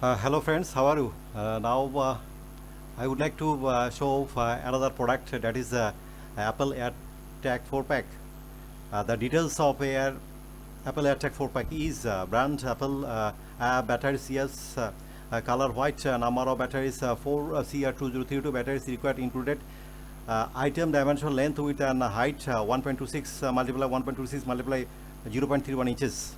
Hello friends, how are you? Now I would like to show another product that is Apple AirTag 4 pack. The details of Apple AirTag 4 pack is brand Apple, batteries yes, color white, number of batteries 4 CR2032 batteries required included. Item dimension length with and height 1.26 multiply 1.26 multiply 0.31 inches.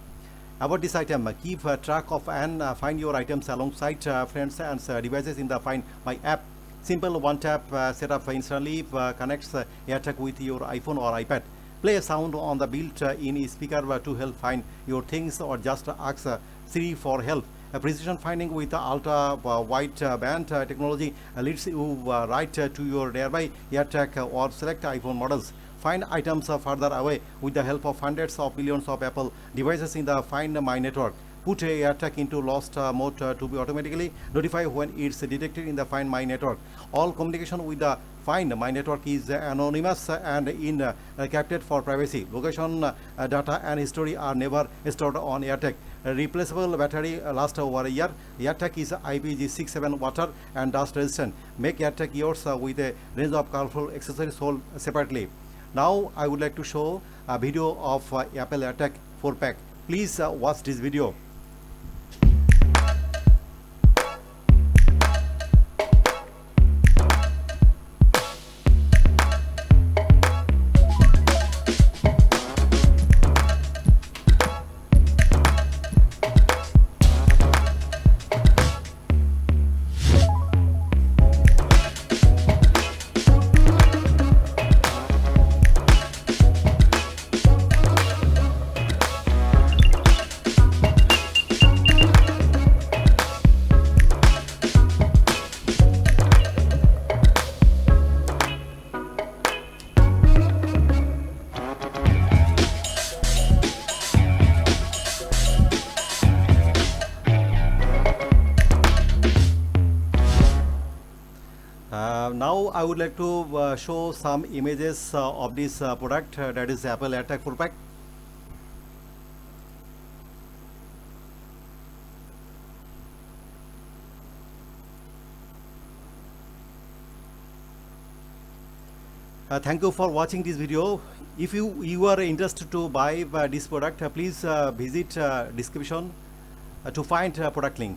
About this item, keep track of and find your items alongside friends and devices in the Find My app. Simple one tap setup instantly connects AirTag with your iPhone or iPad. Play a sound on the built-in speaker to help find your things, or just ask Siri for help. Precision finding with Ultra Wideband technology leads you right to your nearby AirTag or select iPhone models. Find items further away with the help of hundreds of millions of Apple devices in the Find My network. Put a AirTag into lost mode to be automatically notified when it's detected in the Find My network. All communication with the Find My network is anonymous and captured for privacy. Location, data and history are never stored on AirTag. Replaceable battery lasts over a year. AirTag is IPG67 water and dust resistant. Make AirTag yours with a range of colorful accessories sold separately. Now I would like to show a video of Apple AirTag 4 pack. Please watch this video. Now I would like to show some images of this product that is Apple AirTag 4 pack. Thank you for watching this video. If you are interested to buy this product, please visit description to find product link.